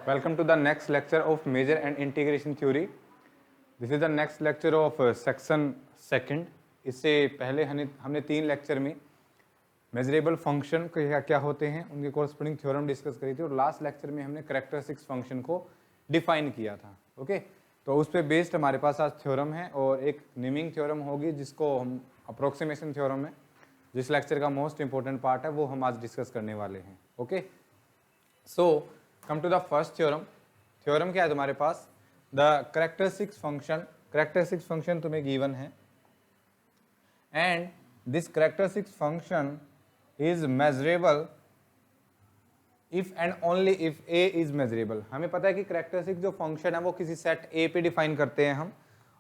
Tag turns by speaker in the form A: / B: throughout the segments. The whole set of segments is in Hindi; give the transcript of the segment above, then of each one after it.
A: Welcome to the next lecture of measure and integration theory. This is the next lecture of section second. इससे पहले हमने 3 लेक्चर में मेजरेबल फंक्शन क्या होते हैं उनके कोरस्पोंडिंग थ्योरम डिस्कस करी थी और लास्ट लेक्चर में हमने कैरेक्टरिस्टिक्स फंक्शन को डिफाइन किया था. ओके, तो उस पर बेस्ड हमारे पास आज थ्योरम है और एक नेमिंग थ्योरम होगी जिसको हम अप्रोक्सीमेशन थ्योरम है, जिस लेक्चर का मोस्ट इंपॉर्टेंट पार्ट है वो हम आज डिस्कस करने वाले हैं. Okay, so come to the first theorem. Theorem क्या है तुम्हारे पास? The characteristics function. Characteristics function तुम्हें गिवन है and this characteristics function is measurable if and only if A is measurable. हमें पता है कि कैरेक्टरिस्टिक जो फंक्शन है वो किसी सेट ए पे डिफाइन करते हैं हम,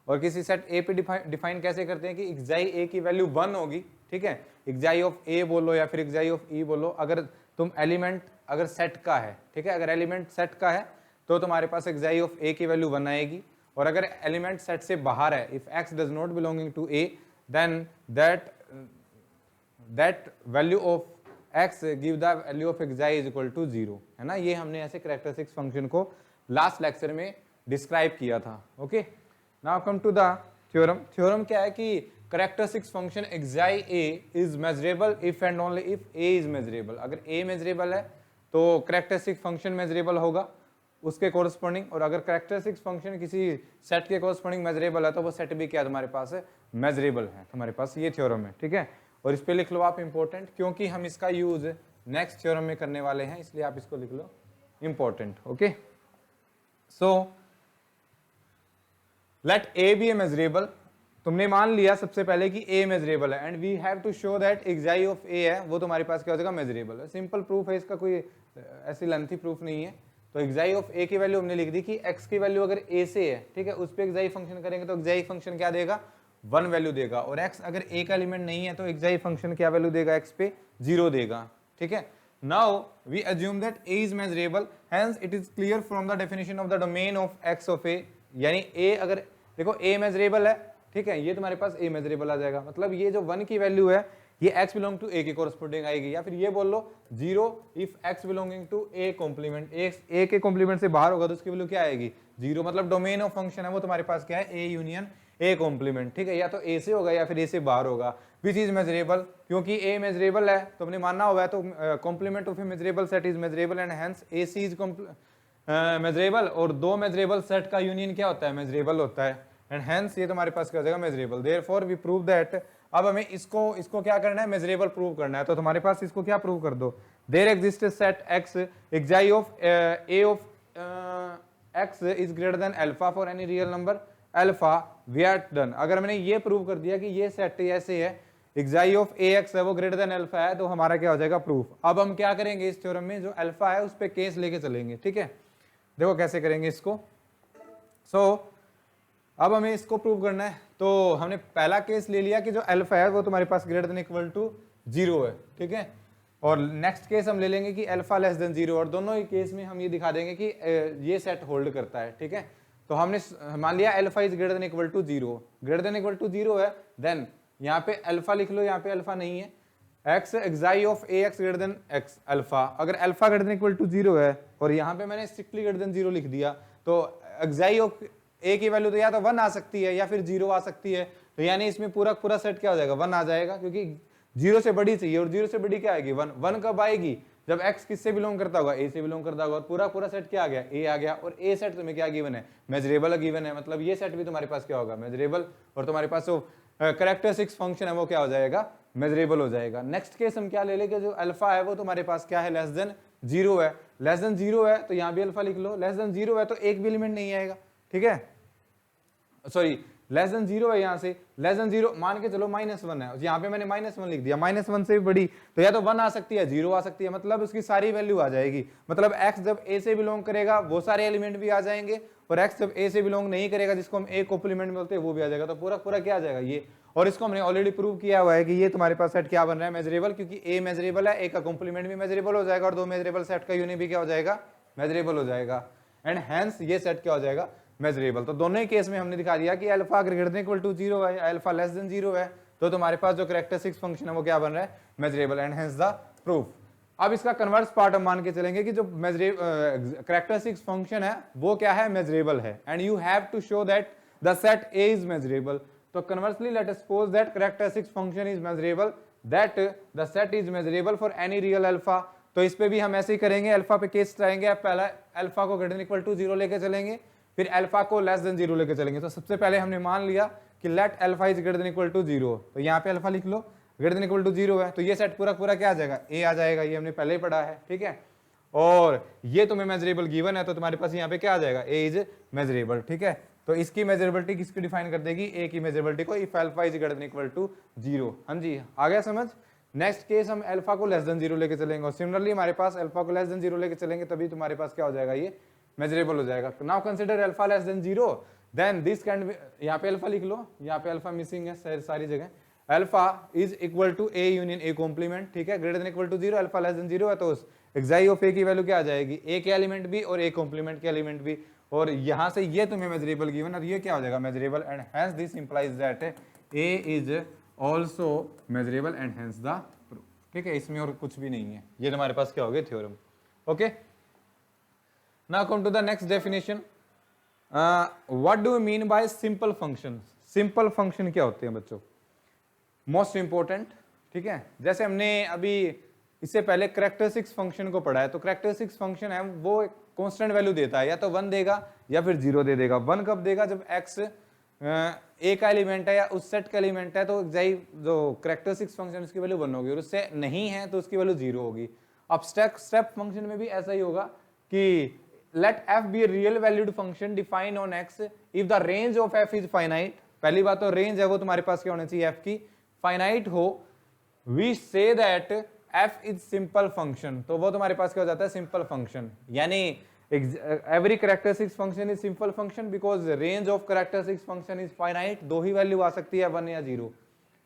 A: और किसी सेट ए पे डिफाइन कैसे करते हैं कि एक्साई ए की वैल्यू 1 होगी. ठीक है, एक्साई ऑफ ए बोलो या फिर एक्साई ऑफ ई बोलो. अगर तुम एलिमेंट अगर सेट का है, ठीक है, अगर एलिमेंट सेट का है तो तुम्हारे पास एक्साई ऑफ ए की वैल्यू 1 आएगी. और अगर एलिमेंट सेट से बाहर है, if x does not belonging to a then that value of x give the value of xi is equal to 0, है ना. ये हमने ऐसे कैरेक्टरिस्टिक्स फंक्शन को लास्ट लेक्चर में डिस्क्राइब किया था. Okay, now come to the theorem. Theorem क्या है कि characteristics function xi a is measurable if and only if a is measurable. अगर a मेजरेबल है तो कैरेक्टरिस्टिक फंक्शन मेजरेबल होगा उसके कोरस्पोंडिंग, और अगर कैरेक्टरिस्टिक्स फंक्शन किसी सेट के कोरस्पोंडिंग मेजरेबल है तो वो सेट भी क्या तुम्हारे पास है? मेजरेबल है. तुम्हारे पास ये थ्योरम है. ठीक है, और इस पे लिख लो आप इंपॉर्टेंट, क्योंकि हम इसका यूज नेक्स्ट थ्योरम में करने वाले हैं, इसलिए आप इसको लिख लो important. Okay, so let A be a measurable. तुमने मान लिया सबसे पहले कि ए मेजरेबल है and we have to show that xi of A है वो तुम्हारे पास क्या हो जाएगा? मेजरेबल है. सिंपल प्रूफ है इसका, कोई ऐसी लेंथी प्रूफ नहीं है. तो एक्साई ऑफ ए की वैल्यू हमने लिख दी कि एक्स की वैल्यू अगर ए से है, ठीक है, उस पर एक्साई फंक्शन करेंगे तो एक्साई फंक्शन क्या देगा? 1 वैल्यू देगा. और x अगर a का एलिमेंट नहीं है तो एक्साई फंक्शन क्या वैल्यू देगा? x पे 0 देगा. ठीक है, now we assume that a is measurable, hence it is clear from the definition of the domain of x of a. यानी a अगर देखो a मेजरेबल है, ठीक है, ये तुम्हारे पास a मेजरेबल आ जाएगा. मतलब ये जो 1 की वैल्यू है ये x बिलोंग टू a के कोरस्पोंडिंग आएगी, या फिर ये बोल लो 0 if x belonging to a complement. a के कॉम्प्लीमेंट से बाहर होगा तो उसकी वैल्यू क्या आएगी? 0. मतलब डोमेन ऑफ फंक्शन है वो तुम्हारे पास क्या है? a union a complement. ठीक है, या तो ए से होगा या फिर ए से बाहर होगा. विच इज मेजरेबल, क्योंकि ए मेजरेबल है तो हमने मानना हुआ है तो complement of a measurable set is measurable and hence a c is measurable. और 2 मेजरेबल सेट का यूनियन क्या होता है? मेजरेबल होता है. एंड हेंस ये तुम्हारे पास क्या हो जाएगा? Measurable. Therefore we prove that. अब हमें इसको क्या करना है? मेजरेबल प्रूव करना है. तो तुम्हारे पास इसको क्या प्रूव कर दो? There exist set x एक्साई of a of x is greater than alpha for any real number alpha. We are done. अगर मैंने ये प्रूव कर दिया कि ये सेट ऐसे है, एक्साई ऑफ ए एक्स है वो ग्रेटर देन अल्फा है, तो हमारा क्या हो जाएगा? प्रूफ. अब हम क्या करेंगे इस थ्योरम में? जो अल्फा है उस पे केस लेके चलेंगे. ठीक है, देखो कैसे करेंगे इसको. सो अब हमें इसको प्रूव करना है. तो हमने पहला केस ले लिया कि जो अल्फा है वो तुम्हारे पास ग्रेटर देन इक्वल टू 0 है. ठीक है, और नेक्स्ट केस हम ले लेंगे कि अल्फा लेस देन 0, और दोनों ही केस में हम ये दिखा देंगे कि ये सेट होल्ड करता है. ठीक है, तो हमने मान लिया alpha is greater than equal to 0. Greater than equal to 0 है, देन यहाँ पे अल्फा लिख लो, यहाँ पे अल्फा नहीं है. X एक्साई of A x greater than x alpha. अगर alpha greater than equal to 0 है और यहाँ पे मैंने स्ट्रिक्टली ग्रेटर देन 0 लिख दिया, तो एक्साई ऑफ ए की वैल्यू तो या तो 1 आ सकती है या फिर 0 आ सकती है. तो यानी इसमें पूरा सेट क्या हो जाएगा? 1 आ जाएगा, क्योंकि 0 से बड़ी चाहिए और 0 से बड़ी क्या आएगी? 1. 1 कब आएगी? जब x किससे बिलोंग करता होगा? a से बिलोंग करता होगा. और पूरा सेट क्या आ गया? a आ गया. और a सेट तुम्हें क्या गिवन है? मेजरेबल गिवन है. मतलब ये सेट भी तुम्हारे पास क्या होगा? मेजरेबल. और तुम्हारे पास जो कैरेक्टरिस्टिक्स फंक्शन है वो क्या हो जाएगा? मेजरेबल हो जाएगा. नेक्स्ट केस हम क्या ले लेंगे? जो अल्फा है वो तुम्हारे पास क्या है? लेस देन 0 है. लेस देन 0 है तो यहाँ भी अल्फा लिख लो. लेस देन 0 है तो एक भी एलिमेंट नहीं आएगा. ठीक है, सॉरी, लेस देन 0 है. यहाँ से लेस देन 0 मान के चलो -1 है, यहाँ पे मैंने -1 लिख दिया. -1 से भी बड़ी तो या तो 1 आ सकती है, 0 आ सकती है. मतलब उसकी सारी वैल्यू आ जाएगी. मतलब x जब a से बिलोंग करेगा वो सारे एलिमेंट भी आ जाएंगे, और x जब a से बिलोंग नहीं करेगा जिसको हम a कॉम्प्लीमेंट बोलते हैं वो भी आ जाएगा. तो पूरा क्या आ जाएगा? ये. और इसको हमने ऑलरेडी प्रूव किया हुआ है कि ये तुम्हारे पास सेट क्या बन रहा है? मेजरेबल. क्योंकि a मेजरेबल है, a का कॉम्प्लीमेंट भी मेजरेबल हो जाएगा और 2 मेजरेबल सेट का यूनियन भी क्या हो जाएगा? मेजरेबल हो जाएगा. एंड हेंस ये सेट क्या हो जाएगा? मेजरेबल. तो दोनों ही केस में हमने दिखा दिया कि alpha greater than equal to 0 है, अल्फा लेस देन 0 है, तो तुम्हारे पास जो कैरेक्टरिस्टिक्स फंक्शन है वो क्या बन रहा है? Measurable. And hence the proof. अब इसका कन्वर्स पार्ट हम मान के चलेंगे कि जो कैरेक्टरिस्टिक्स फंक्शन है वो क्या है, मेजरेबल है, and you have to show that the set A is measurable. तो conversely let us suppose that characteristics function is measurable, that the set is measurable for any real alpha. तो इस पे भी हम ऐसे ही करेंगे, अल्फा पे केस चाहेंगे, पहला अल्फा को ग्रेटर देन इक्वल टू 0 लेके चलेंगे, फिर अल्फा को लेस देन 0 लेके चलेंगे। तो सबसे पहले हमने मान लिया कि let alpha is greater than equal to 0, तो यहाँ पे अल्फा लिख लो, ग्रेटर देन इक्वल टू 0 है, तो ये सेट पूरा पूरा क्या आ जाएगा, ए आ जाएगा, ये हमने पहले ही पढ़ा है, ठीक है। और ये तुम्हें मेजरेबल गिवन है, तो तुम्हारे पास यहाँ पे क्या आ जाएगा, ए इज मेजरेबल, ठीक है। तो इसकी मेजरेबिलिटी किसकी डिफाइन कर देगी, ए की मेजरेबिलिटी को, if alpha is greater than equal to 0। हाँ जी, आ गया समझ। नेक्स्ट केस हम अल्फा को लेस देन 0 लेके चलेंगे, और सिमिलरली हमारे पास अल्फा को लेस देन 0 लेके चलेंगे, तभी तुम्हारे पास क्या हो जाएगा, ये मेजरेबल हो जाएगा। Now consider alpha less than 0, then this can be, यहाँ पे अल्फा लिख लो, यहाँ पे अल्फा मिसिंग है सारी जगह, alpha is equal to a union a complement, ठीक है, greater than equal to 0, alpha less than 0 है, तो एक्साई ऑफ ए की वैल्यू क्या आ जाएगी, ए के एलिमेंट भी और ए कॉम्प्लीमेंट के एलिमेंट भी, और यहां से ये तुम्हें मेजरेबल गिवन, और ये क्या हो जाएगा, measurable, and hence this implies that A is also measurable and hence the proof, ठीक है। इसमें और कुछ भी नहीं है, ये तुम्हारे पास क्या हो गया, theorem. Okay, now come to the next definition. What do we mean by simple function. Simple function क्या होते हैं बच्चों, मोस्ट इंपॉर्टेंट, ठीक है। जैसे हमने अभी इससे पहले कैरेक्टरिस्टिक्स फंक्शन को पढ़ा है, तो कैरेक्टरिस्टिक्स फंक्शन है वो एक कांस्टेंट वैल्यू देता है, या तो 1 देगा या फिर 0 दे देगा। 1 कब देगा, जब x ए का एलिमेंट है या उस सेट का एलिमेंट है, तो एग्जैक्टली जो कैरेक्टरिस्टिक्स फंक्शन उसकी वैल्यू 1 होगी, और उससे नहीं है तो उसकी वैल्यू 0 होगी। अब स्टेप फंक्शन में भी ऐसा ही होगा कि let f be a real valued function defined on x if the range of f is finite। पहली बात तो रेंज है वो तुम्हारे पास क्या होनी चाहिए, f की फाइनाइट हो, we say that f is simple function, तो वो तुम्हारे पास क्या हो जाता है, सिंपल फंक्शन। यानी every characteristics function is simple function because range of characteristics function is finite, दो ही वैल्यू आ सकती है, 1 या 0।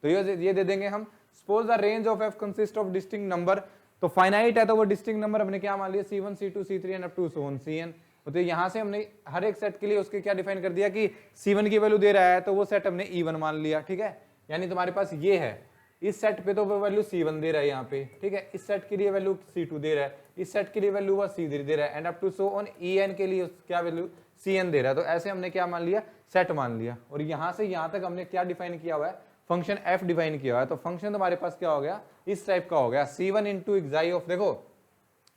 A: तो ये दे देंगे हम, suppose the range of f consists of distinct number, तो फाइनाइट है तो वो डिस्टिंक्ट नंबर हमने क्या मान लिया, C1 C2 C3 and up to so on Cn। तो यहाँ से हमने हर एक सेट के लिए उसके क्या डिफाइन कर दिया कि C1 की वैल्यू दे रहा है, तो वो सेट हमने E1 मान लिया, ठीक है। यानी तुम्हारे पास ये है, इस सेट पे तो वो वैल्यू C1 दे रहा है यहाँ पे, ठीक है, इस सेट के लिए वैल्यू C2 दे रहा है, इस सेट के लिए वैल्यू वो C3 दे रहा है, and up to so on En के लिए क्या वैल्यू Cn दे रहा है। तो ऐसे हमने क्या मान लिया, सेट मान लिया, और यहाँ से यहाँ तक हमने क्या डिफाइन किया हुआ है, फंक्शन f डिफाइन किया हुआ है। तो फंक्शन तुम्हारे पास क्या हो गया, इस टाइप का हो गया, C1 इंटू एक्साई ऑफ, देखो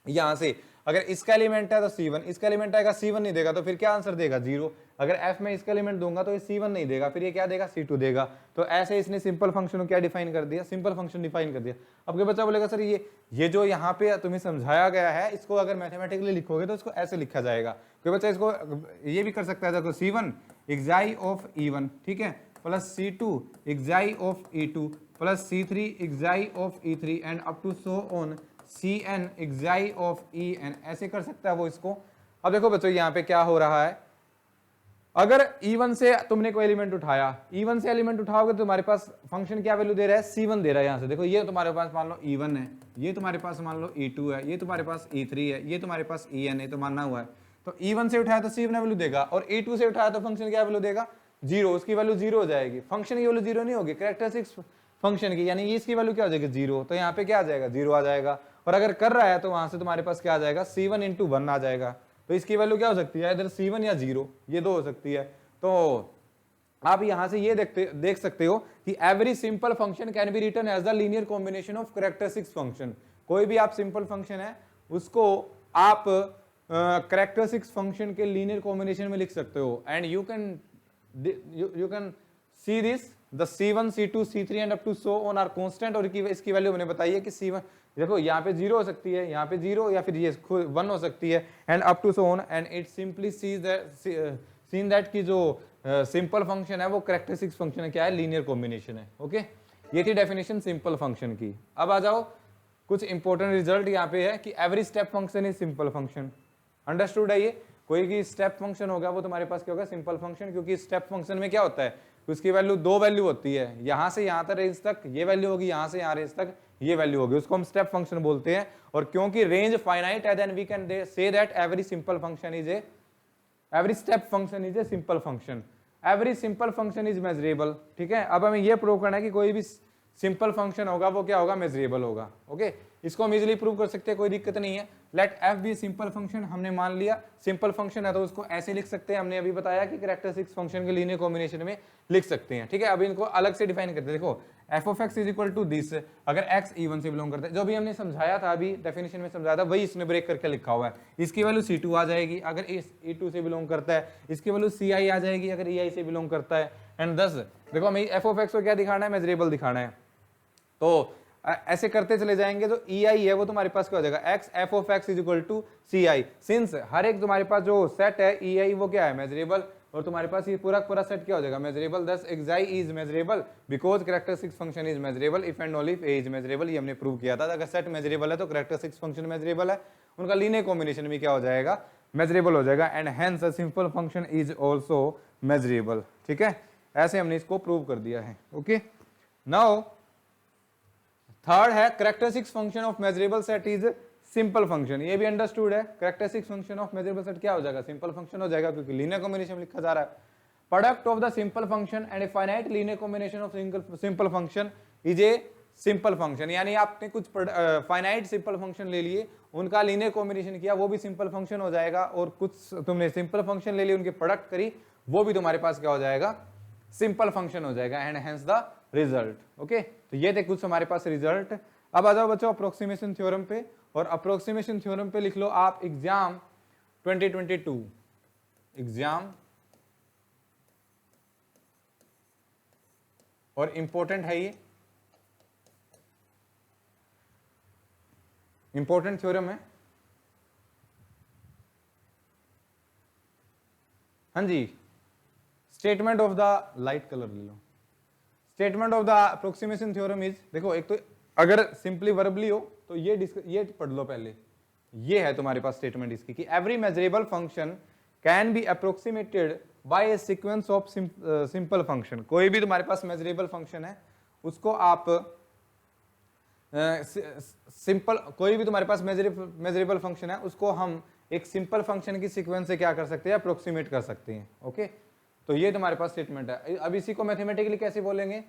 A: यहां से अगर इसका एलिमेंट है तो C1, इसका एलिमेंट आएगा C1 नहीं देगा, तो फिर क्या आंसर देगा, 0। अगर f में इसका एलिमेंट दूंगा तो ये C1 नहीं देगा, फिर ये क्या देगा, C2 देगा। तो ऐसे इसने सिंपल फंक्शन को क्या डिफाइन कर दिया, सिंपल फंक्शन डिफाइन कर दिया। अब कोई बच्चा बोलेगा सर ये जो यहाँ पे तुम्हें समझाया गया है, इसको अगर मैथमेटिकली लिखोगे तो इसको ऐसे लिखा जाएगा। कोई बच्चा इसको ये भी कर सकता है, देखो C1 एक्साई ऑफ E1, ठीक है, plus C2 xi of E2 plus C3 xi of E3 and up to so on Cn xi of En, ऐसे कर सकता है वो इसको। अब देखो बच्चों यहाँ पे क्या हो रहा है, अगर E1 से तुमने कोई एलिमेंट उठाया, E1 से एलिमेंट उठाओगे तो तुम्हारे पास फंक्शन क्या वैल्यू दे रहा है, C1 दे रहा है। यहाँ से देखो ये तुम्हारे पास मान लो E1 है, ये तुम्हारे पास मान लो E2 है, ये तुम्हारे पास E3 है, ये तुम्हारे पास En है, तो मानना हुआ है। तो E1 से उठाया तो C1 वैल्यू देगा, और E2 से उठाया तो फंक्शन क्या वैल्यू देगा, 0, उसकी वैल्यू 0 हो जाएगी। फंक्शन की वैल्यू 0 नहीं होगी, कैरेक्टरिस्टिक्स फंक्शन की, यानी इसकी वैल्यू क्या हो जाएगी, 0। तो यहाँ पे क्या आ जाएगा, 0 आ जाएगा। और अगर कर रहा है तो वहां से तुम्हारे पास क्या आ जाएगा, C1 इंटू 1 आ जाएगा। तो इसकी वैल्यू क्या हो सकती है, इधर C1 या 0, ये दो हो सकती है। तो आप यहां से ये देख सकते हो कि every simple function can be written as the linear combination of characteristics function. कोई भी आप सिंपल फंक्शन है उसको आप कैरेक्टरिस्टिक्स फंक्शन के लीनियर कॉम्बिनेशन में लिख सकते हो। And you can see this, the C1 C2 C3 and up to so on are constant, और इसकी वैल्यू मैंने बताई है कि C1 देखो यहाँ पे 0 हो सकती है, यहाँ पे 0, या फिर ये 1 हो सकती है, and up to so on. And it simply seen that कि जो सिंपल फंक्शन है वो कैरेक्टरिस्टिक्स फंक्शन है, क्या है, लीनियर कॉम्बिनेशन है। ओके, ये थी डेफिनेशन सिंपल फंक्शन की। अब आ जाओ कुछ इंपॉर्टेंट रिजल्ट यहाँ पे है कि every step function is simple function. Understood है ये, कोई भी स्टेप फंक्शन होगा वो तुम्हारे पास क्या होगा, सिंपल फंक्शन। क्योंकि स्टेप फंक्शन में क्या होता है, उसकी वैल्यू 2 वैल्यू होती है, यहाँ से यहाँ तक रेंज तक ये वैल्यू होगी, यहाँ से यहाँ रेंज तक ये वैल्यू होगी, उसको हम स्टेप फंक्शन बोलते हैं। और क्योंकि रेंज फाइनाइट है, then we can say that every simple function is a, every step function is a simple function, every simple function is measurable. ठीक है, अब हमें ये प्रूव करना है कि कोई भी सिंपल फंक्शन होगा वो क्या होगा, मेजरेबल होगा। ओके, इसको हम इजीली प्रूव कर सकते हैं, कोई दिक्कत नहीं है। Let f be simple function, हमने मान लिया सिंपल फंक्शन है तो उसको ऐसे लिख सकते हैं, हमने अभी बताया कि कैरेक्टरिस्टिक्स फंक्शन के लीनियर कॉम्बिनेशन में लिख सकते हैं, ठीक है। अभी इनको अलग से डिफाइन करते हैं, देखो f of x is equal to this, अगर एक्स E1 से बिलोंग करता है, जो भी हमने समझाया था अभी डेफिनेशन में समझाया था वही इसमें ब्रेक करके लिखा हुआ है। इसकी वैल्यू C2 आ जाएगी अगर E2 से बिलोंग करता है, इसकी वैल्यू CI आ जाएगी अगर EI से बिलोंग करता है। एंड दस देखो हमें एफ ऑफ एक्स को क्या दिखाना है, मेजरेबल दिखाना है, तो ऐसे करते चले जाएंगे तो EI है वो तुम्हारे पास क्या हो जाएगा, x f of x is equal to CI। Since हर एक तुम्हारे पास जो सेट है EI वो क्या है, मेजरेबल, और तुम्हारे पास ये पूरा पूरा सेट क्या हो जाएगा, मेजरेबल। दस xi is measurable because characteristics function is measurable if and only if a is measurable. ये हमने प्रूव किया था, अगर सेट मेजरेबल है तो कैरेक्टरिस्टिक्स फंक्शन मेजरेबल है, उनका लीनियर कॉम्बिनेशन भी क्या हो जाएगा, मेजरेबल हो जाएगा। And hence a simple function is also measurable, ठीक है। ऐसे हमने इसको प्रूव कर दिया है। ओके, नाउ थर्ड है characteristics function of measurable set is simple function. ये भी अंडरस्टूड है, characteristics function of measurable set क्या हो जाएगा, सिंपल फंक्शन हो जाएगा, क्योंकि लीनियर कॉम्बिनेशन में लिखा जा रहा है। Product of the simple function and a finite linear combination of simple function is a simple function. यानी आपने कुछ फाइनाइट सिंपल फंक्शन ले लिए, उनका लीनियर कॉम्बिनेशन किया, वो भी सिंपल फंक्शन हो जाएगा, और कुछ तुमने सिंपल फंक्शन ले लिए, उनके प्रोडक्ट करी, वो भी तुम्हारे पास क्या हो जाएगा, सिंपल फंक्शन हो जाएगा। And hence the result. Okay, तो ये थे कुछ हमारे पास रिजल्ट। अब आ जाओ बच्चों अप्रोक्सीमेशन थ्योरम पे, और अप्रोक्सीमेशन थ्योरम पे लिख लो आप एग्जाम 2022, एग्जाम, और इंपॉर्टेंट है, ये इंपॉर्टेंट थ्योरम है। हाँ जी, statement of the light colour ले लो। Statement of the approximation theorem is, देखो एक तो अगर सिंपली वर्बली हो तो ये पढ़ लो पहले, ये है तुम्हारे पास स्टेटमेंट इसकी कि every measurable function can be approximated by a sequence of simple function. कोई भी तुम्हारे पास मेजरेबल फंक्शन है उसको आप सिंपल, कोई भी तुम्हारे पास मेजरेबल फंक्शन है उसको हम एक सिंपल फंक्शन की सीक्वेंस से क्या कर सकते हैं, अप्रोक्सीमेट कर सकते हैं। ओके, तो ये तुम्हारे पास स्टेटमेंट है। अब इसी को मैथमेटिकली कैसे बोलेंगे,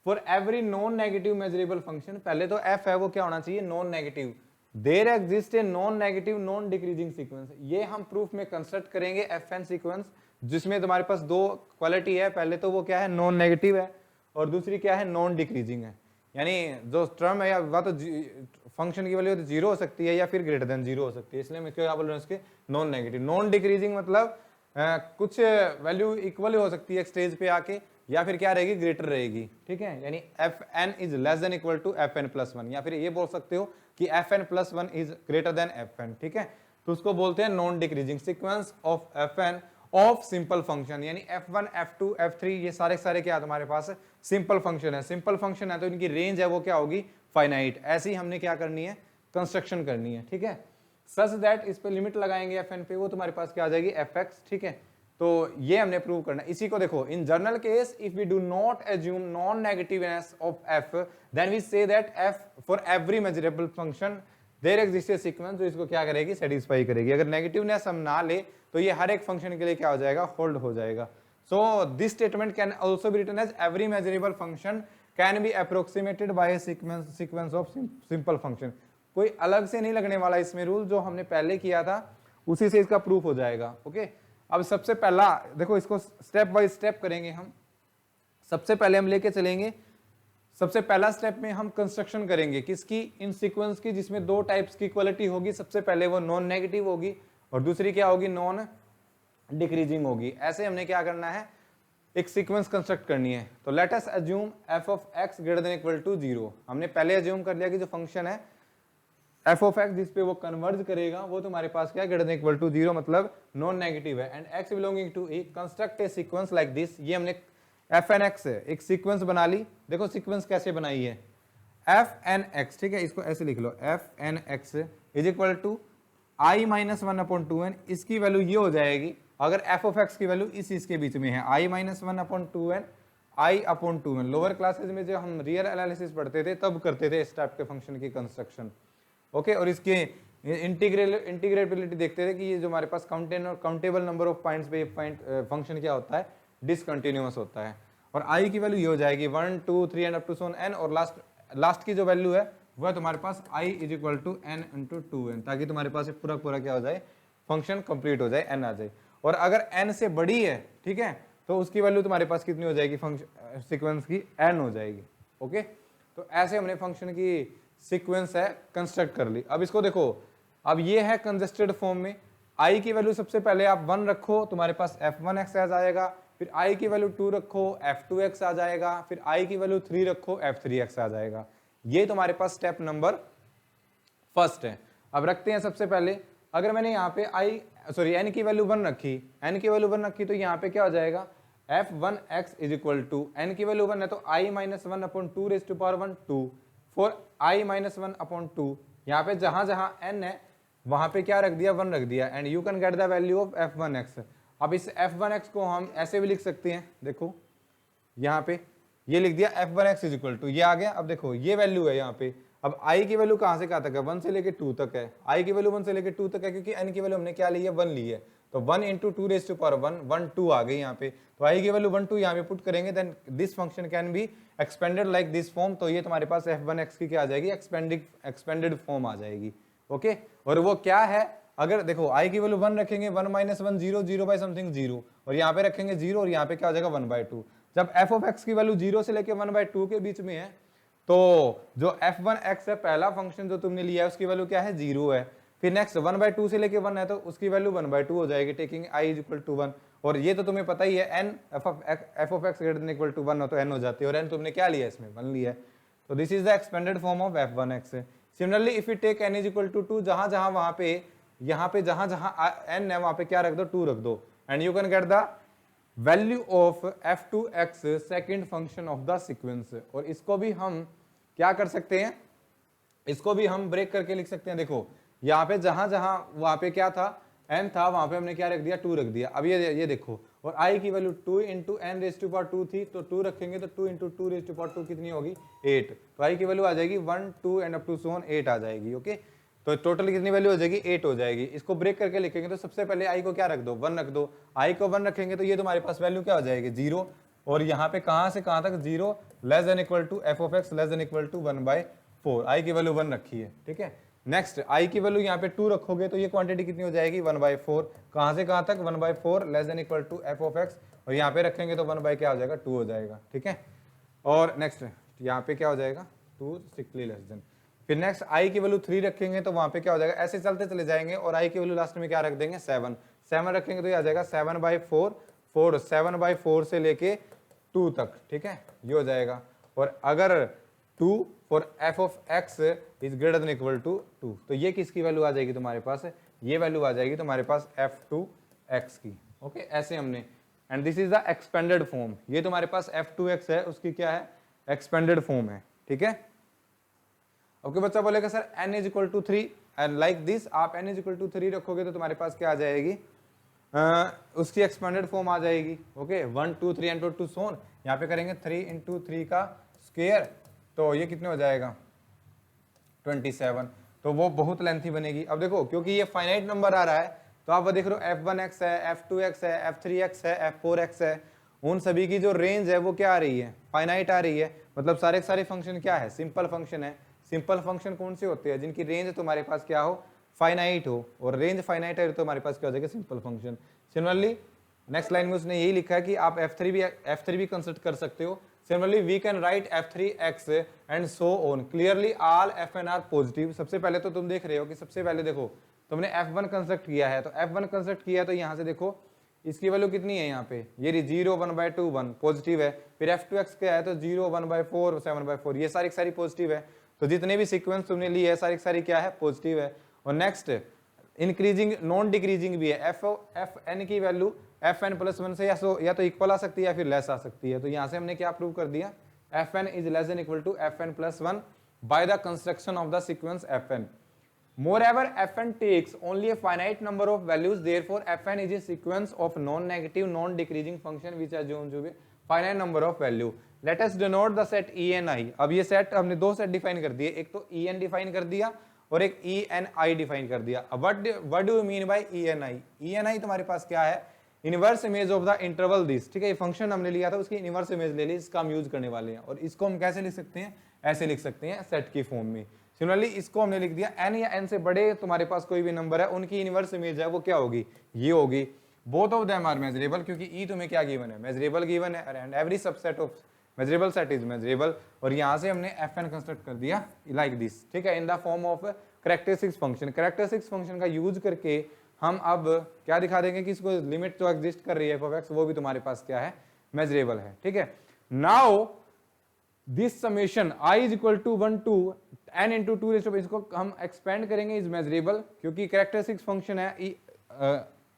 A: for every non negative measurable function, पहले तो एफ है वो क्या होना चाहिए, non negative, there exist a non negative non decreasing sequence. ये हम प्रूफ में कंस्ट्रक्ट करेंगे एफ एन सीक्वेंस, जिसमें तुम्हारे पास दो क्वालिटी है, पहले तो वो क्या है, नॉन नेगेटिव है, और दूसरी क्या है, नॉन डिक्रीजिंग है। यानी जो टर्म है या वह तो फंक्शन की वैल्यू तो जीरो हो सकती है या फिर ग्रेटर देन जीरो हो सकती है, इसलिए मैं क्या बोल रहा हूँ इसके, नॉन नेगेटिव। नॉन डिक्रीजिंग मतलब कुछ वैल्यू इक्वल हो सकती है स्टेज पे आके, या फिर क्या रहेगी, ग्रेटर रहेगी, ठीक है। यानी f n is less than equal to f n plus one, या फिर ये बोल सकते हो कि f n plus one is greater than f n, ठीक है। तो उसको बोलते हैं non decreasing sequence of f n of simple function. यानी f1 f2 f3 ये सारे क्या तुम्हारे पास सिंपल फंक्शन है। सिंपल फंक्शन है तो इनकी रेंज है वो क्या होगी, फाइनाइट। ऐसे ही हमने क्या करनी है, कंस्ट्रक्शन करनी है, ठीक है। सच दैट इस पे लिमिट लगाएंगे fn पे, वो तुम्हारे पास क्या आ जाएगी, fx, ठीक है। तो ये हमने प्रूव करना है। इसी को देखो, in general case if we do not assume non negativeness of f, then we say that f for every measurable function there exist a sequence, जो इसको क्या करेगी, सेटिस्फाई करेगी। अगर नेगेटिवनेस हम ना ले तो ये हर एक फंक्शन के लिए क्या हो जाएगा, होल्ड हो जाएगा। So this statement can also be written as every measurable function can be approximated by a sequence of simple function. कोई अलग से नहीं लगने वाला इसमें रूल, जो हमने पहले किया था उसी से इसका प्रूफ हो जाएगा। ओके, अब सबसे पहला देखो, इसको स्टेप बाय स्टेप करेंगे हम। सबसे पहले हम लेके चलेंगे, सबसे पहला स्टेप में हम कंस्ट्रक्शन करेंगे किसकी, इन सीक्वेंस की, जिसमें दो टाइप्स की इक्वलिटी होगी। सबसे पहले वो नॉन नेगेटिव होगी और दूसरी क्या होगी, नॉन डिक्रीजिंग होगी। ऐसे हमने क्या करना है, एक सीक्वेंस कंस्ट्रक्ट करनी है। तो let us assume f of x greater than equal to 0। हमने पहले अज्यूम कर लिया कि जो फंक्शन है f ऑफ x जिस पे वो कन्वर्ज करेगा वो तुम्हारे पास क्या है, ग्रेटर देन इक्वल टू 0, मतलब नॉन नेगेटिव है। And x belonging to a, construct a sequence like this. ये हमने fnx है एक सीक्वेंस बना ली। देखो सीक्वेंस कैसे बनाई है, fnx, ठीक है, इसको ऐसे लिख लो, fnx is equal to i minus 1/2n। इसकी वैल्यू ये हो जाएगी, अगर f ऑफ x की वैल्यू इसके बीच में है, i minus 1/2n, i/2n। Lower classes में जब हम रियल एनालिसिस पढ़ते थे तब करते थे इस टाइप के फंक्शन की कंस्ट्रक्शन। ओके, और इसके इंटीग्रेबिलिटी देखते थे कि ये जो हमारे पास काउंटेबल नंबर ऑफ पॉइंट्स पे फंक्शन क्या होता है, डिसकंटिन्यूअस होता है। और i की वैल्यू ये हो जाएगी 1 2 3 एंड अप टू n, और लास्ट की जो वैल्यू है वह तुम्हारे पास i is equal to n into 2n, ताकि तुम्हारे पास पूरा पूरा क्या हो जाए, फंक्शन कंप्लीट हो जाए, n आ जाए। और अगर n से बड़ी है, ठीक है, तो उसकी वैल्यू तुम्हारे पास कितनी हो जाएगी, फंक्शन सीक्वेंस की n हो जाएगी। ओके, तो ऐसे हमने फंक्शन की सीक्वेंस है कंस्ट्रक्ट कर ली। अब इसको देखो, अब ये है कंजस्टेड फॉर्म में, i की वैल्यू सबसे पहले आप 1 रखो, तुम्हारे पास f1x आ जाएगा, फिर i की वैल्यू 2 रखो, f2x आ जाएगा, फिर i की वैल्यू 3 रखो, f3x आ जाएगा। ये तुम्हारे पास स्टेप नंबर फर्स्ट है। अब रखते हैं सबसे पहले, अगर मैंने यहाँ पे n की वैल्यू 1 रखी, n की वैल्यू 1 रखी, तो यहाँ पे क्या हो जाएगा, f1x is equal to, n की वैल्यू 1 है तो i minus 1 upon 2 raise to power 1 2 फॉर i माइनस 1 अपॉन 2। यहाँ पे जहां जहां n है वहां पे क्या रख दिया, 1 रख दिया, and you can get the value of f1x। अब इस f1x को हम ऐसे भी लिख सकते हैं, देखो यहाँ पे ये लिख दिया f1x इज इक्वल टू, ये आ गया। अब देखो ये वैल्यू है यहाँ पे, अब i की वैल्यू कहाँ से कहाँ तक है, 1 से लेके 2 तक है, i की वैल्यू 1 से लेके 2 तक है, क्योंकि n की वैल्यू हमने क्या ली है, 1 ली है, तो 1 इंटू 2 रेज टू पावर 1 1 2 आ गई यहाँ पे, तो i की वैल्यू 1 2 यहाँ पे पुट करेंगे, then this function can be expanded like this form. तो ये तुम्हारे पास f1x की क्या आ जाएगी, एक्सपेंडेड फॉर्म आ जाएगी। ओके, और वो क्या है, अगर देखो i की वैल्यू 1 रखेंगे, 1 माइनस 1 0 0 बाई समथिंग 0, और यहाँ पे रखेंगे 0 और यहाँ पे क्या हो जाएगा 1/2। जब f ऑफ x की वैल्यू 0 से लेके 1/2 के बीच में है, तो जो f1x है पहला फंक्शन जो तुमने लिया है उसकी वैल्यू क्या है, 0 है। फिर नेक्स्ट 1/2 से लेके 1 है तो उसकी वैल्यू 1/2 हो जाएगी, taking i is equal to 1। और ये तो तुम्हें पता ही है, n f of x greater than equal to 1 हो तो n हो जाती है, और n तुमने क्या लिया इसमें, 1 लिया है। तो this is the expanded form of f1x। Similarly if you take n is equal to 2, जहां जहां वहां पे यहाँ पे जहां जहां n है वहां पे क्या रख दो, 2 रख दो, and you can get the value of f2x second function of the sequence. और इसको भी हम क्या कर सकते हैं, इसको भी हम ब्रेक करके लिख सकते हैं। देखो यहाँ पे जहां जहां वहां पे क्या था, n था, वहां पे हमने क्या रख दिया, 2 रख दिया। अब ये देखो, और i की value 2 into n raise to power 2 थी, तो 2 रखेंगे तो 2 इंटू 2 रेज टू पावर 2 कितनी होगी, 8। तो i की वैल्यू आ जाएगी 1 2 and up to so on 8 आ जाएगी। ओके, तो टोटल कितनी वैल्यू हो जाएगी, 8 हो जाएगी। इसको ब्रेक करके लिखेंगे तो सबसे पहले i को क्या रख दो, 1 रख दो, i को 1 रखेंगे तो ये तुम्हारे पास वैल्यू क्या हो जाएगी, 0। और यहाँ पे कहाँ से कहाँ तक, 0 less than equal to f of x less than equal to 1/4, i की वैल्यू 1 रखी है, ठीक है। नेक्स्ट i की वैल्यू यहाँ पे 2 रखोगे तो ये क्वांटिटी कितनी हो जाएगी, 1/4, कहाँ से कहाँ तक, 1/4 less than equal to f of x, और यहाँ पे रखेंगे तो 1 क्या हो जाएगा, 2 हो जाएगा, ठीक है। और नेक्स्ट यहाँ पे क्या हो जाएगा, 2 स्ट्रिक्टली लेस देन। फिर नेक्स्ट i की वैल्यू 3 रखेंगे तो वहां पे क्या हो जाएगा, ऐसे चलते चले जाएंगे, और i की वैल्यू लास्ट में क्या रख देंगे, 7 रखेंगे तो ये आ जाएगा 7/4 से लेके 2 तक, ठीक है, ये हो जाएगा। और अगर 2 for f of x is greater than equal to 2, तो ये किसकी वैल्यू आ जाएगी तुम्हारे पास, ये वैल्यू आ जाएगी तुम्हारे पास f2x की। ओके, ऐसे हमने, and this is the expanded form, ये तुम्हारे पास f2x है, उसकी क्या है, एक्सपेंडेड फॉर्म है, ठीक है। ओके, बच्चा बोलेगा sir n is equal to 3, and like this आप n इज इक्वल टू 3 रखोगे तो तुम्हारे पास क्या आ जाएगी, उसकी एक्सपेंडेड फॉर्म आ जाएगी। ओके, 1 2 3 एंड 2 सो ऑन, यहाँ पे करेंगे 3 इंटू 3 का स्क्वायर, तो ये कितने हो जाएगा, 27, तो वो बहुत लेंथी बनेगी। अब देखो क्योंकि ये फाइनाइट नंबर आ रहा है, तो आप वो देख रहे हो f1x है, f2x है, f3x है, f4x है, उन सभी की जो रेंज है वो क्या आ रही है, फाइनाइट आ रही है। मतलब सारे फंक्शन क्या है, सिंपल फंक्शन है। सिंपल फंक्शन कौन से होते हैं, जिनकी रेंज तुम्हारे पास क्या हो, फाइनाइट हो, और रेंज फाइनाइट है तो हमारे पास क्या हो जाएगा, simple function. Similarly next line में उसने यही लिखा है कि आप f3 भी कंसिडर कर सकते हो। Similarly we can write f3x and so on, clearly all fn are positive. सबसे पहले तो तुम देख रहे हो कि सबसे पहले देखो तुमने f1 कंस्ट्रक्ट किया है, तो f1 कंस्ट्रक्ट किया तो यहाँ से देखो इसकी वैल्यू कितनी है, यहाँ पे ये 0 1/2 1 पॉजिटिव है। फिर f2x क्या है, तो 0 1/4 7/4, ये सारी पॉजिटिव है। तो जितने भी सीक्वेंस तुमने ली है सारी क्या है, पॉजिटिव है। और नेक्स्ट इंक्रीजिंग नॉन डिक्रीजिंग भी है, fn की वैल्यू fn प्लस 1 से या तो इक्वल आ सकती है या फिर लेस आ सकती है। तो यहाँ से हमने क्या प्रूव कर दिया, fn is less than equal to fn plus 1 by the construction of the sequence fn। Moreover, fn takes only a finite number of values, therefore fn is a sequence of non-negative non-decreasing function which assumes to be finite number of value. Let us denote the set E and I। अब ये सेट हमने दो सेट डिफाइन कर दिए, एक तो En डिफाइन कर दिया और एक ENI डिफाइन कर दिया। अब what do you mean by ENI? ENI तुम्हारे पास क्या है, inverse image of the interval this, ठीक है। ये फंक्शन हमने लिया था, उसकी इनवर्स इमेज ले ली, इसका हम यूज करने वाले हैं। और इसको हम कैसे लिख सकते हैं, ऐसे लिख सकते हैं सेट की फॉर्म में। सिमिलरली इसको हमने लिख दिया n या n से बड़े तुम्हारे पास कोई भी नंबर है, उनकी इनवर्स इमेज है वो क्या होगी, ये होगी। Both of them are measurable, क्योंकि ई तुम्हें क्या गिवन है, मेजरेबल गिवन है, and every subset of measurable set is measurable. और यहाँ से हमने fn कंस्ट्रक्ट कर दिया लाइक दिस, ठीक है, in the form of characteristics function. Characteristics function का यूज करके हम अब क्या दिखा देंगे कि इसको लिमिट जो एग्जिस्ट कर रही है f(x) वो भी तुम्हारे पास क्या है, मेजरेबल है, ठीक है। Now this summation i is equal to 1 to n into 2 raised to, इसको हम एक्सपेंड करेंगे इज मेजरेबल, क्योंकि कैरेक्टरिस्टिक्स फंक्शन है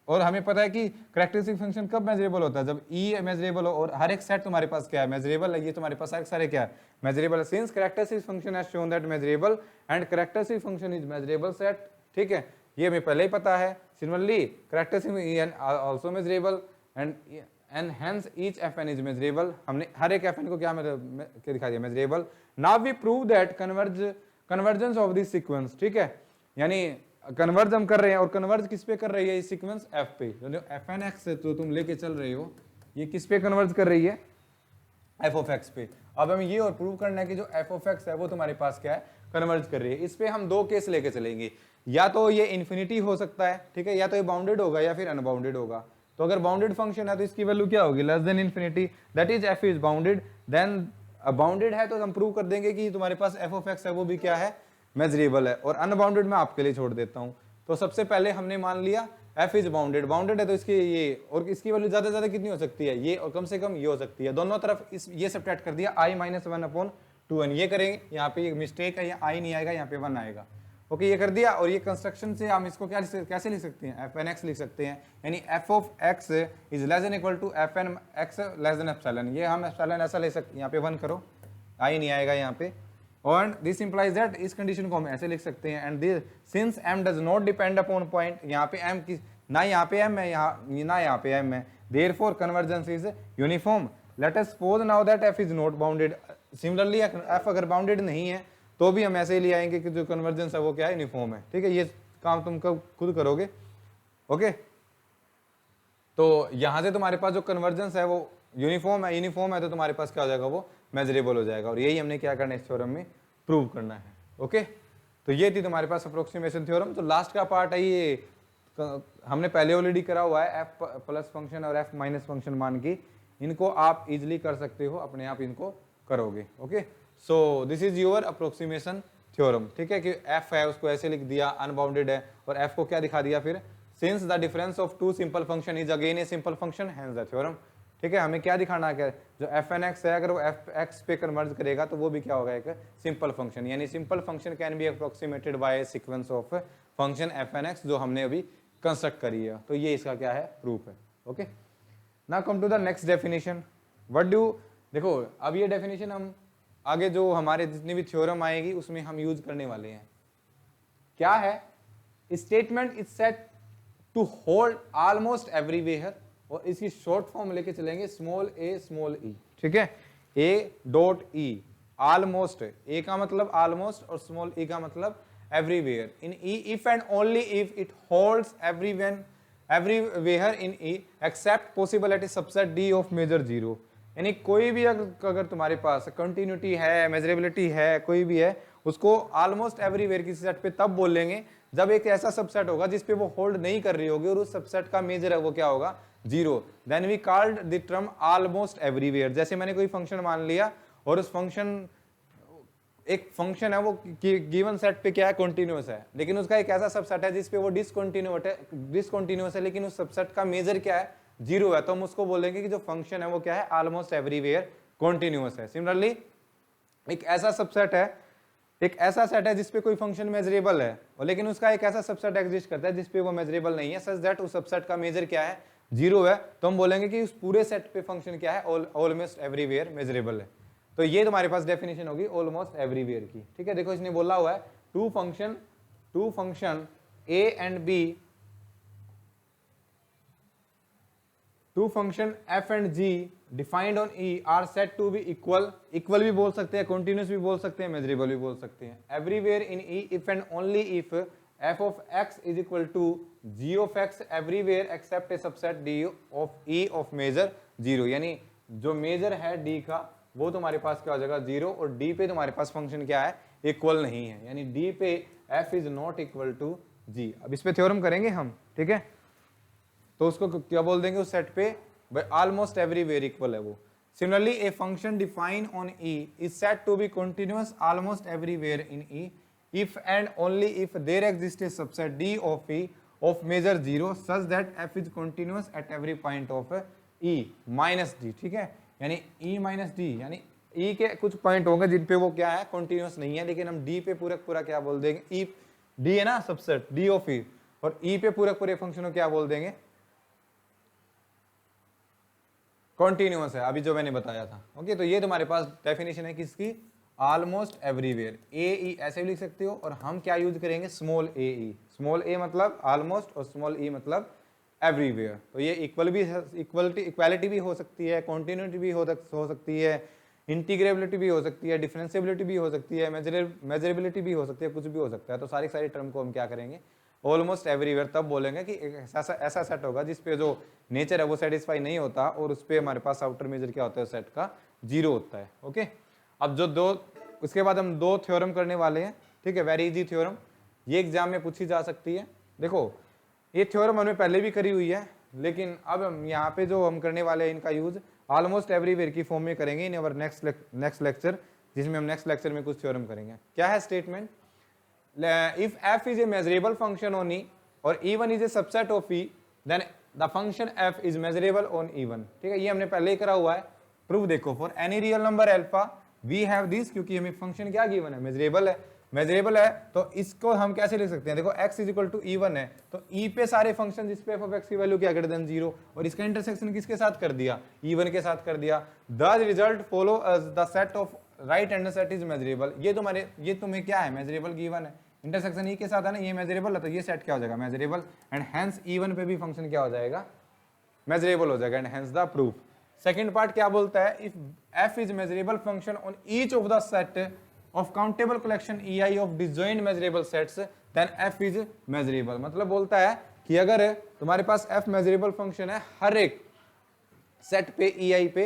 A: और हमें पता है कि कैरेक्टरिस्टिक फंक्शन कब मेजरेबल होता है, जब ई मेजरेबल हो और हर एक सेट तुम्हारे पास क्या है, मेजरेबल है। ये तुम्हारे पास हर सारे क्या है, मेजरेबल है। Since characteristic function has shown that measurable and characteristic function is measurable set, ठीक है, ये हमें पहले ही पता है। Similarly characteristic also measurable and hence each fn is measurable. हमने हर एक fn को क्या दिखा दिया, measurable. Now we prove that convergence of this sequence, ठीक है, यानी कन्वर्ज हम कर रहे हैं, और कन्वर्ज किस पे कर रही है, ये सीक्वेंस f पे, जो fn(x) तो तुम लेके चल रहे हो, ये किस पे कन्वर्ज कर रही है, f(x) पे। अब हमें ये और प्रूव करना है कि जो f(x) है वो तुम्हारे पास क्या है, कन्वर्ज कर रही है। इस पे हम दो केस लेके चलेंगे, या तो ये इन्फिनिटी हो सकता है, ठीक है, या तो ये बाउंडेड होगा या फिर अनबाउंडेड होगा। तो अगर बाउंडेड फंक्शन है तो इसकी वैल्यू क्या होगी, less than infinity, that is f is bounded. Then bounded है तो हम प्रूव कर देंगे कि तुम्हारे पास f(x) है वो भी क्या है, मेजरेबल है। और अनबाउंडेड मैं आपके लिए छोड़ देता हूं। तो सबसे पहले हमने मान लिया f इज बाउंडेड, बाउंडेड है तो इसकी ये और इसकी वैल्यू ज्यादा से ज्यादा कितनी हो सकती है, ये, और कम से कम ये हो सकती है। दोनों तरफ इस ये सब्ट्रैक्ट कर दिया i - 1/2n, ये करेंगे, यहाँ पे मिस्टेक है, यहाँ i नहीं आएगा, यहाँ पे 1 आएगा। ओके, ये कर दिया। और ये कंस्ट्रक्शन से हम इसको क्या कैसे लिख सकते हैं, fn(x) लिख सकते हैं, यानी f(x) is less than equal to fn(x) less than epsilon. ये हम एप्सिलॉन ऐसा ले सकते हैं, यहाँ पे 1 करो, i नहीं आएगा यहाँ पे। और दिस इंप्लाइज दैट, इस कंडीशन को हम ऐसे लिख सकते हैं, and this since m does not depend upon point, यहाँ पे m की ना यहाँ पे m है, ना यहाँ पे m है, therefore convergence is uniform. Late us suppose now that f is not bounded. Similarly f अगर बाउंडेड नहीं है तो भी हम ऐसे ही ले आएंगे कि जो कन्वर्जेंस है वो क्या है, यूनिफॉर्म है, ठीक है। ये काम तुम खुद करोगे, ओके। तो यहाँ से तुम्हारे पास जो कन्वर्जेंस है वो यूनिफॉर्म है, यूनिफॉर्म है तो तुम्हारे पास क्या हो जाएगा, वो मेजरेबल हो जाएगा। और यही हमने क्या करना है, इस थ्योरम में प्रूव करना है, ओके। तो ये थी तुम्हारे पास अप्रोक्सीमेशन थ्योरम। तो लास्ट का पार्ट है ये हमने पहले ऑलरेडी करा हुआ है, f प्लस फंक्शन और f माइनस फंक्शन मान की, इनको आप इजिली कर सकते हो, अपने आप इनको करोगे, okay. So this is your approximation theorem, ठीक है, कि f है उसको ऐसे लिख दिया, अनबाउंडेड है, और f को क्या दिखा दिया फिर, since the difference of two simple function is again a simple function, hence the theorem, ठीक है। हमें क्या दिखाना है, जो fn(x) है अगर वो f(x) पे कन्वर्ज करेगा तो वो भी क्या होगा, एक सिंपल फंक्शन, यानी simple function can be approximated by sequence of function fn(x) जो हमने अभी कंस्ट्रक्ट करी है। तो ये इसका क्या है, प्रूफ है, okay. Now come to the next definition. What do, देखो अब ये डेफिनेशन हम आगे जो हमारे जितनी भी थ्योरम आएगी उसमें हम यूज करने वाले हैं। क्या है, statement is set to hold almost everywhere, और इसकी शॉर्ट फॉर्म लेके चलेंगे स्मॉल ए स्मॉल ई, ठीक है, a.e, ऑलमोस्ट, ए का मतलब ऑलमोस्ट और स्मॉल ई का मतलब everywhere. In E if and only if it holds everywhere in E except possibility subset D of measure 0, यानी कोई भी अगर तुम्हारे पास कंटिन्यूटी है, मेजरेबिलिटी है, कोई भी है, उसको ऑलमोस्ट एवरीवेयर किसी सेट पे तब बोलेंगे जब एक ऐसा सबसेट होगा जिसपे वो होल्ड नहीं कर रही होगी और उस सबसेट का मेजर है वो क्या होगा, 0। Then we called the term almost everywhere. जैसे मैंने कोई फंक्शन मान लिया और उस फंक्शन, एक फंक्शन है वो गिवन सेट पे क्या है, कॉन्टिन्यूअस है, लेकिन उसका एक ऐसा सबसेट है जिसपे वो डिसकंटिन्यूअस है, लेकिन उस सबसेट का मेजर क्या है, 0 है, तो हम उसको बोलेंगे कि जो फंक्शन है वो क्या है, ऑलमोस्ट एवरीवेयर कॉन्टिन्यूअस है। सिमिलरली एक ऐसा सबसेट है, एक ऐसा सेट है जिसपे कोई फंक्शन मेजरेबल है, और लेकिन उसका एक ऐसा सबसेट एग्जिस्ट करता है जिसपे वो मेजरेबल नहीं है, सच दैट उस सबसेट का मेजर क्या है, 0 है, तो हम बोलेंगे कि उस पूरे सेट पे फंक्शन क्या है, ऑलमोस्ट एवरीवेयर मेजरेबल है। तो ये तुम्हारे पास डेफिनेशन होगी ऑलमोस्ट एवरीवेयर की, ठीक है। देखो इसने बोला हुआ है two function a and b, two function f and g defined on e are set to be equal, equal भी बोल सकते हैं, कॉन्टिन्यूअस भी बोल सकते हैं, मेजरेबल भी बोल सकते हैं, everywhere in e if and only if f of x is equal to g of x everywhere except a subset d of e of measure 0, यानी जो मेजर है d का वो तुम्हारे पास क्या हो जाएगा, 0, और d पे तुम्हारे पास फंक्शन क्या है, इक्वल नहीं है, यानी डी पे F is not equal to G. अब इस पे थ्योरम करेंगे हम, ठीक है, तो उसको क्या बोल देंगे उस सेट पे, ऑलमोस्ट एवरीवेयर इक्वल है वो। Similarly a function define on E is said to be continuous almost everywhere in E if and only if there exists a subset D of E of measure 0 such that f is continuous at every point of E minus D, ठीक है, यानी E minus D यानी E के कुछ पॉइंट होंगे जिन पे वो क्या है, कंटिन्यूअस नहीं है, लेकिन हम D पे पूरा क्या बोल देंगे, E D है ना सबसेट D of E, और E पे पूरे फंक्शन को क्या बोल देंगे, कॉन्टिन्यूअस है, अभी जो मैंने बताया था। ओके, तो ये तुम्हारे पास डेफिनेशन है किसकी, ऑलमोस्ट एवरीवेयर। ए ई ऐसे भी लिख सकते हो, और हम क्या यूज करेंगे, स्मॉल ए ई। स्मॉल ए मतलब ऑलमोस्ट और स्मॉल ई मतलब एवरीवेयर। तो ये इक्वालिटी भी हो सकती है, कॉन्टिन्यूटी भी हो सकती है, इंटीग्रेबिलिटी भी हो सकती है, डिफरेंशिएबिलिटी भी हो सकती है, मेजरेबिलिटी भी हो सकती है, कुछ भी हो सकता है। तो सारी टर्म को हम क्या करेंगे, ऑलमोस्ट एवरीवेयर तब बोलेंगे कि ऐसा सेट होगा जिसपे जो नेचर है वो सेटिस्फाई नहीं होता, और उस पर हमारे पास आउटर मेजर क्या होता है, सेट का 0 होता है। ओके, अब उसके बाद हम 2 थ्योरम करने वाले हैं, ठीक है, वेरी इजी थ्योरम, ये एग्जाम में पूछी जा सकती है। देखो ये थ्योरम हमने पहले भी करी हुई है, लेकिन अब हम यहाँ पे जो हम करने वाले हैं इनका यूज ऑलमोस्ट एवरीवेयर की फॉर्म में करेंगे इन अवर नेक्स्ट लेक्चर, जिसमें हम नेक्स्ट लेक्चर में कुछ थ्योरम करेंगे। क्या है statement, if f is a measurable function on E और E1 is a subset of E, then the function f is measurable on E1, ठीक है, ये हमने पहले ही करा हुआ है। प्रूफ देखो, for any real number alpha we have this, क्योंकि हमें फंक्शन क्या गिवन है, मेजरेबल है, तो इसको हम कैसे लिख सकते हैं, देखो x is equal to E1 है, तो E पे सारे फंक्शन जिसपे f ऑफ x की वैल्यू क्या ग्रेटर देन 0, और इसका इंटरसेक्शन किसके साथ कर दिया, E1 के साथ कर दिया। The result follow the set of right hand set is measurable, ये तुम्हें क्या है, मेजरेबल गिवन है, इंटरसेक्शन ई के साथ है ना, ये मेजरेबल है, तो ये सेट क्या हो जाएगा, मेजरेबल, एंड हेंस E1 पे भी फंक्शन क्या हो जाएगा, मेजरेबल हो जाएगा, and hence the proof. Second part क्या बोलता है, if f is measurable function on each of the set of countable collection ei of disjoint measurable sets then f is measurable. मतलब बोलता है कि अगर तुम्हारे पास f मेजरेबल फंक्शन है हर एक सेट पे ei पे,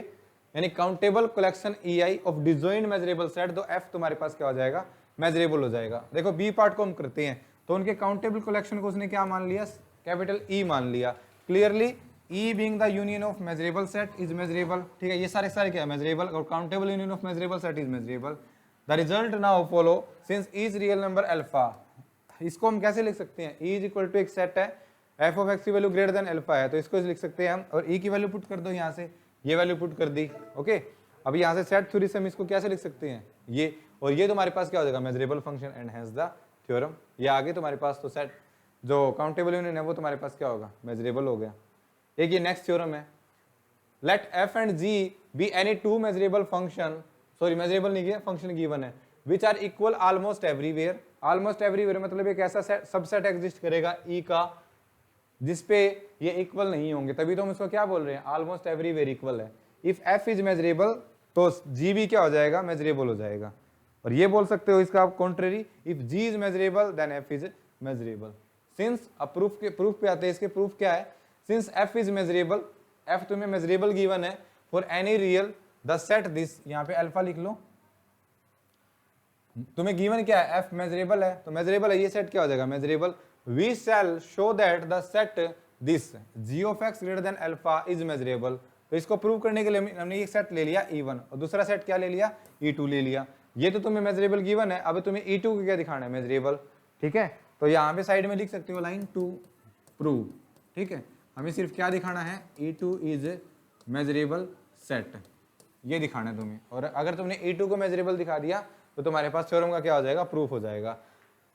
A: यानी countable collection ei of disjoint measurable set, तो f तुम्हारे पास क्या हो जाएगा, मेजरेबल हो जाएगा। देखो बी पार्ट को हम करते हैं, तो उनके काउंटेबल कलेक्शन को उसने क्या मान लिया, कैपिटल E मान लिया। Clearly E being the union of measurable set is measurable, ठीक है, ये सारे क्या है, measurable, और countable union of measurable set is measurable। The result now follow since E is real number alpha, इसको हम कैसे लिख सकते हैं, E is equal to एक सेट है, f of x की वैल्यू ग्रेटर देन अल्फा है, तो इसको लिख सकते हैं हम, और E की वैल्यू पुट कर दो यहाँ से, ये वैल्यू पुट कर दी। ओके, अब यहाँ से सेट थ्योरी से हम इसको कैसे लिख सकते हैं, ये, और ये तुम्हारे पास क्या हो जाएगा, measurable function, and hence the theorem. ये आगे तुम्हारे पास तो सेट जो काउंटेबल यूनियन है वो तुम्हारे पास क्या होगा, मेजरेबल हो गया। एक ये नेक्स्ट थ्योरम है, let f and g be any two measurable function, sorry measurable नहीं है, फंक्शन गिवन है, which are equal almost everywhere. Almost everywhere मतलब एक ऐसा सबसेट एग्जिस्ट करेगा E का जिसपे ये इक्वल नहीं होंगे, तभी तो हम इसको क्या बोल रहे हैं, ऑलमोस्ट एवरीवेयर इक्वल है। इफ f इज मेजरेबल तो g भी क्या हो जाएगा, मेजरेबल हो जाएगा। और ये बोल सकते हो इसका आप contrary, if g is measurable then f is measurable. Since अब प्रूफ पे आते हैं, इसके प्रूफ क्या है, since f is measurable, f तुम्हें मेजरेबल गिवन है, for any real the set this, यहाँ पे अल्फा लिख लो, तुम्हें गिवन क्या है, f मेजरेबल है, तो मेजरेबल है, ये सेट क्या हो जाएगा, measurable. We shall show that the set this g of x greater than alpha is measurable. तो इसको प्रूव करने के लिए हमने एक सेट ले लिया E1, और दूसरा सेट क्या ले लिया, E2 ले लिया। ये तो तुम्हें मेजरेबल गिवन है, अब तुम्हें E2 को क्या दिखाना है, मेजरेबल, ठीक है। तो यहाँ पे साइड में लिख सकते हो लाइन टू प्रूव, ठीक है, हमें सिर्फ क्या दिखाना है, E2 इज मेजरेबल सेट, ये दिखाना है तुम्हें। और अगर तुमने E2 को मेजरेबल दिखा दिया तो तुम्हारे पास थ्योरम का क्या हो जाएगा, प्रूफ हो जाएगा।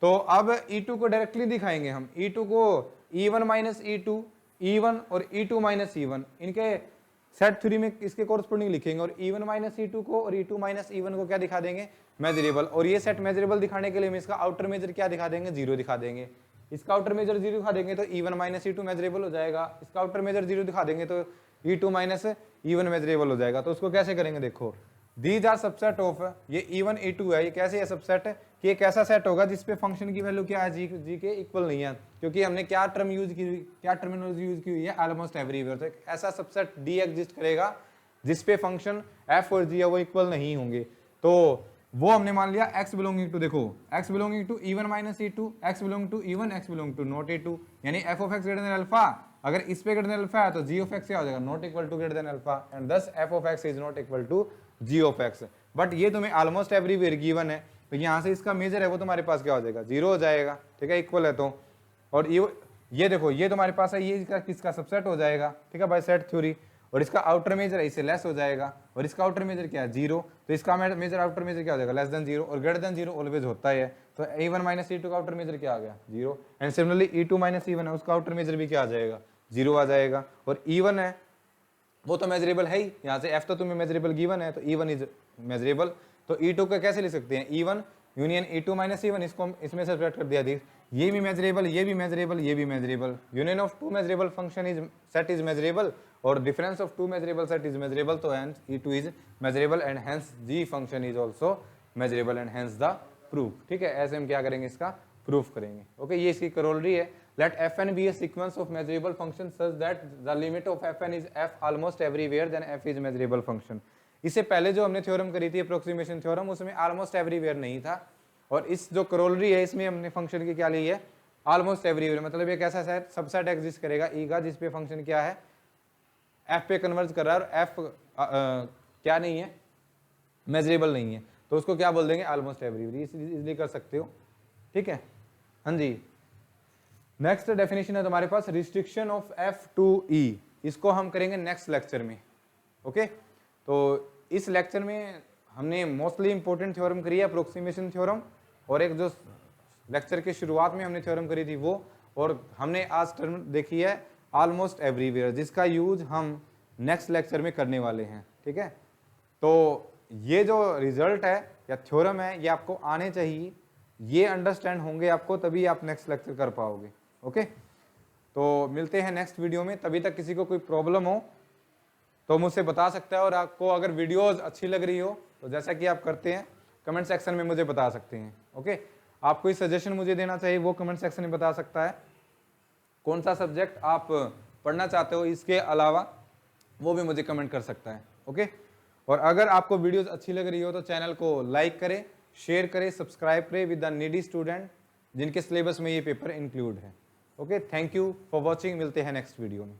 A: तो अब E2 को डायरेक्टली दिखाएंगे हम, E2 को E1 माइनस E2, E1 और E2 माइनस E1, इनके सेट थ्योरी में इसके कोरस्पोंडिंग लिखेंगे, और E1 माइनस E2 को और E2 माइनस E1 को क्या दिखा देंगे, मेजरेबल। और ये सेट मेजरेबल दिखाने के लिए हम इसका आउटर मेजर क्या दिखा देंगे, 0 दिखा देंगे। इसका आउटर मेजर 0 दिखा देंगे तो E1 माइनस E2 मेजरेबल हो जाएगा, इसका आउटर मेजर 0 दिखा देंगे तो E2 माइनस E1 मेजरेबल हो जाएगा। तो उसको कैसे करेंगे, देखो दीज आर सबसेट ऑफ, ये E1 E2 है, ये कैसे है सबसेट है, कि एक ऐसा सेट होगा जिसपे फंक्शन की वैल्यू क्या है, जी के इक्वल नहीं है, क्योंकि हमने क्या टर्मिनोलॉजी यूज की हुई है, ऑलमोस्ट एवरीवेयर। तो एक ऐसा सबसेट D एग्जिस्ट करेगा जिसपे फंक्शन f और g है वो इक्वल नहीं होंगे। तो वो हमने मान लिया x बिलोंगिंग टू, देखो x belonging to e1 minus e2, x belong to e1, x belong to not e2, यानी f of x greater than alpha, अगर इस पे ग्रेटर देन अल्फा है तो g ऑफ x क्या हो जाएगा, not equal to greater than alpha, and this f of x is not equal to g of x। But ये तुम्हें ऑलमोस्ट एवरीवेयर गिवन है, तो यहाँ से इसका मेजर है वो तुम्हारे पास क्या हो जाएगा, 0 हो जाएगा, ठीक है, इक्वल है तो। और ये देखो ये तुम्हारे पास है, ये इसका किसका सबसेट हो जाएगा, ठीक है, बाय सेट थ्योरी, और इसका आउटर मेजर है इससे लेस हो जाएगा, और इसका आउटर मेजर क्या है, 0, तो इसका मेजर आउटर मेजर क्या हो जाएगा, लेस देन 0, और ग्रेटर देन 0 ऑलवेज होता है, तो e1 माइनस e2 का आउटर मेजर क्या आ गया, 0, and similarly e2 minus e1 है, उसका आउटर मेजर भी क्या आ जाएगा, 0 आ जाएगा, और e1 है वो तो मेजरेबल है ही, यहाँ से f तो तुम्हें मेजरेबल गिवन है, तो e1 इज मेजरेबल, तो e2 का कैसे लिख सकते हैं, e1 union e2 minus e1, इसको हम इसमें से सब्ट्रैक्ट कर दिया, देख ये भी मेजरेबल, ये भी मेजरेबल, ये भी measurable, union of two measurable function is set is measurable, और difference of two measurable set is measurable, तो hence e2 is measurable and hence g function is also measurable and hence the proof, ठीक है, ऐसे हम क्या करेंगे, इसका प्रूफ करेंगे। ओके, ये इसकी करोलरी है, late fn be a sequence of measurable functions such that the limit of fn is f almost everywhere then f is measurable function। इससे पहले जो हमने थ्योरम करी थी अप्रोक्सीमेशन थ्योरम, उसमें ऑलमोस्ट एवरीवेयर नहीं था, और इस जो करोलरी है इसमें हमने फंक्शन की क्या ली है, ऑलमोस्ट एवरीवेयर, मतलब एक ऐसा सेट सबसेट एग्जिस्ट करेगा ई का जिसपे फंक्शन क्या है, एफ पे कन्वर्ज कर रहा है, और एफ क्या नहीं है, मेजरेबल नहीं है, तो उसको क्या बोल देंगे, ऑलमोस्ट एवरीवेयर, इजीली कर सकते हो, ठीक है। हाँ जी, नेक्स्ट डेफिनेशन है तुम्हारे पास रिस्ट्रिक्शन ऑफ एफ टू ई, इसको हम करेंगे नेक्स्ट लेक्चर में। ओके, तो इस लेक्चर में हमने मोस्टली इंपॉर्टेंट थ्योरम करी है अप्रोक्सीमेशन थ्योरम, और एक जो लेक्चर के शुरुआत में हमने थ्योरम करी थी वो, और हमने आज टर्म देखी है ऑलमोस्ट एवरीवेयर, जिसका यूज हम नेक्स्ट लेक्चर में करने वाले हैं, ठीक है। तो ये जो रिजल्ट है या थ्योरम है ये आपको आने चाहिए, ये अंडरस्टैंड होंगे आपको, तभी आप नेक्स्ट लेक्चर कर पाओगे। ओके, तो मिलते हैं नेक्स्ट वीडियो में, तभी तक किसी को कोई प्रॉब्लम हो तो मुझसे बता सकता है, और आपको अगर वीडियोस अच्छी लग रही हो तो जैसा कि आप करते हैं कमेंट सेक्शन में मुझे बता सकते हैं। ओके, आप कोई सजेशन मुझे देना चाहिए वो कमेंट सेक्शन में बता सकता है, कौन सा सब्जेक्ट आप पढ़ना चाहते हो इसके अलावा वो भी मुझे कमेंट कर सकता है। ओके, और अगर आपको वीडियोस अच्छी लग रही हो तो चैनल को लाइक करें, शेयर करें, सब्सक्राइब करें विद द नीडी स्टूडेंट जिनके सिलेबस में ये पेपर इंक्लूड है। Okay, thank you for watching, मिलते हैं नेक्स्ट वीडियो में।